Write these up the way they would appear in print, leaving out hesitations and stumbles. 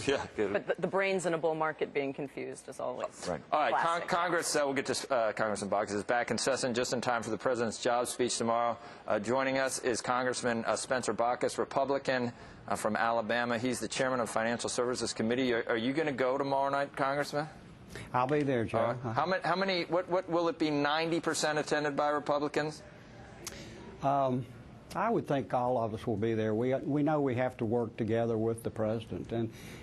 Yeah, good. But the brains in a bull market being confused is always right. All right, Congress, we'll get to Congressman Bachus is back in session just in time for the President's job speech tomorrow. Joining us is Congressman Spencer Bachus, Republican from Alabama. He's the chairman of Financial Services Committee. Are you going to go tomorrow night, Congressman? I'll be there, Joe. How many, what will it be, 90% attended by Republicans? I would think all of us will be there. We know we have to work together with the president,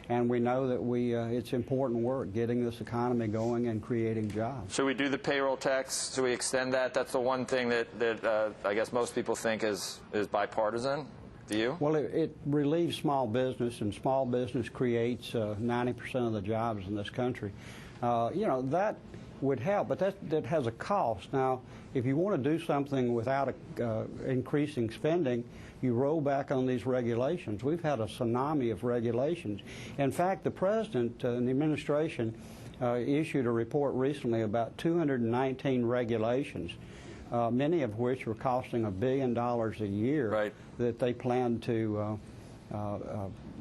and we know that it's important work getting this economy going and creating jobs. Should we do the payroll tax? Should we extend that? That's the one thing that I guess most people think is bipartisan. Do you? Well, it relieves small business, and small business creates 90% of the jobs in this country. You know, that would help, but that has a cost. Now, if you want to do something without increasing spending, you roll back on these regulations. We've had a tsunami of regulations. In fact, the president and the administration issued a report recently about 219 regulations, many of which were costing $1 billion a year, right, that they plan to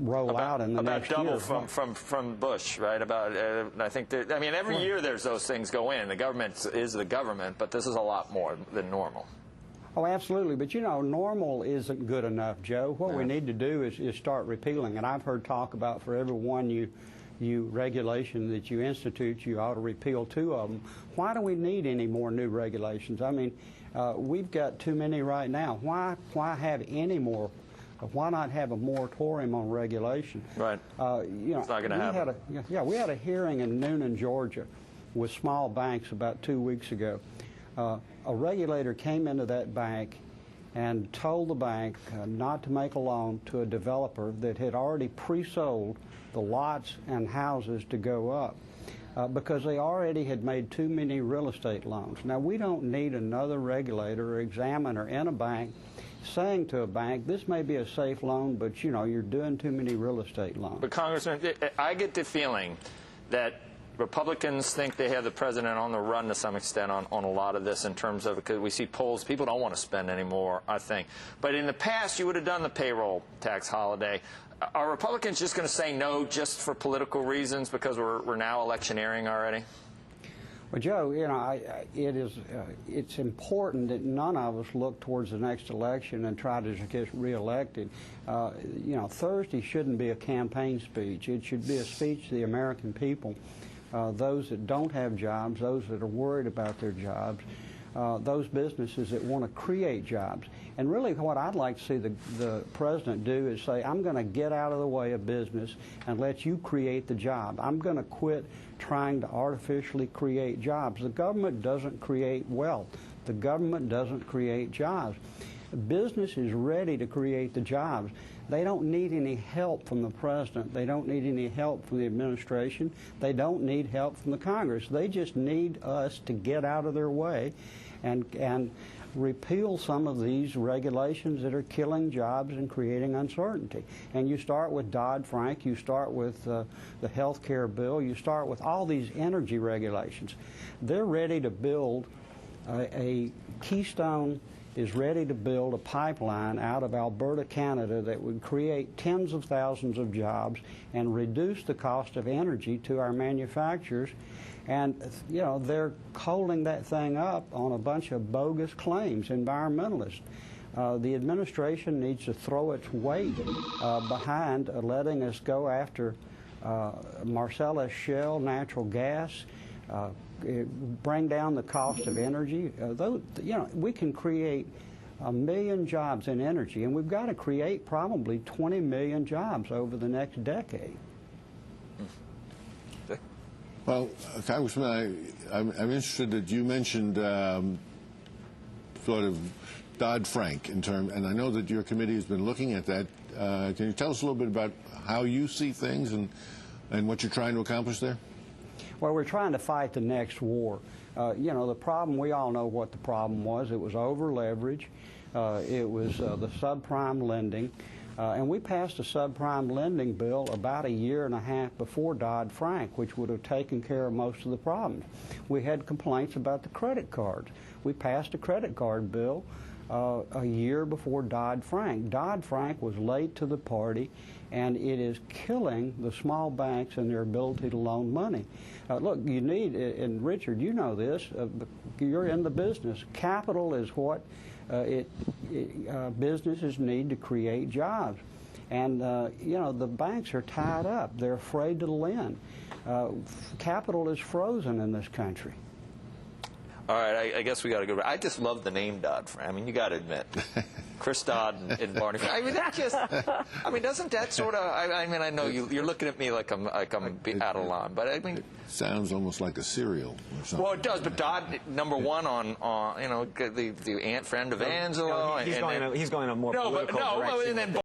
roll out in the next year. About double from Bush, right? About I think I mean every year there's those things go in. The government is the government, but this is a lot more than normal. Oh, absolutely. But you know, normal isn't good enough, Joe. What we need to do is start repealing. And I've heard talk about for every one regulation that you institute, you ought to repeal 2 of them. Why do we need any more new regulations? I mean, we've got too many right now. Why have any more? Why not have a moratorium on regulation? Right. You know, it's not going to happen. We had a hearing in Noonan, Georgia, with small banks about 2 weeks ago. A regulator came into that bank and told the bank not to make a loan to a developer that had already pre-sold the lots and houses to go up because they already had made too many real estate loans. Now, we don't need another regulator or examiner in a bank saying to a bank, this may be a safe loan, but, you know, you're doing too many real estate loans. But, Congressman, I get the feeling that Republicans think they have the president on the run to some extent on a lot of this in terms of, because we see polls, people don't want to spend anymore, I think. But in the past, you would have done the payroll tax holiday. Are Republicans just going to say no just for political reasons because we're now electioneering already? Well, Joe, you know, it's important that none of us look towards the next election and try to get reelected. You know, Thursday shouldn't be a campaign speech. It should be a speech to the American people, those that don't have jobs, those that are worried about their jobs, those businesses that want to create jobs. And really what I'd like to see the president do is say, I'm going to get out of the way of business and let you create the job. I'm going to quit trying to artificially create jobs. The government doesn't create wealth. The government doesn't create jobs. Business is ready to create the jobs. They don't need any help from the president. They don't need any help from the administration. They don't need help from the Congress. They just need us to get out of their way and repeal some of these regulations that are killing jobs and creating uncertainty. And you start with Dodd-Frank, you start with the health care bill, you start with all these energy regulations. They're ready to build Keystone is ready to build a pipeline out of Alberta, Canada that would create tens of thousands of jobs and reduce the cost of energy to our manufacturers. And, you know, they're holding that thing up on a bunch of bogus claims, environmentalists. The administration needs to throw its weight behind letting us go after Marcellus Shale natural gas, bring down the cost of energy. You know, we can create 1 million jobs in energy, and we've got to create probably 20 million jobs over the next decade. Well, Congressman, I'm interested that you mentioned sort of Dodd-Frank in term, and I know that your committee has been looking at that. Can you tell us a little bit about how you see things and what you're trying to accomplish there? Well, we're trying to fight the next war. You know, the problem, we all know what the problem was. It was over-leverage. It was the subprime lending. And we passed a subprime lending bill about 1.5 years before Dodd-Frank, which would have taken care of most of the problems. We had complaints about the credit cards. We passed a credit card bill a year before Dodd-Frank. Dodd-Frank was late to the party, and it is killing the small banks and their ability to loan money. Look, you need, and Richard, you know this, you're in the business. Capital is what businesses need to create jobs. And, you know, the banks are tied up. They're afraid to lend. Capital is frozen in this country. All right, I guess we got to go. I just love the name Dodd-Frank. I mean, you got to admit, Chris Dodd and Barney. I mean, that just. I mean, doesn't that sort of? I mean, I know you're looking at me like I'm out of line, but I mean. Sounds almost like a cereal or something. Well, it does, but Dodd, #1 on you know the aunt friend of Angelo. No, he's going a more political direction. And then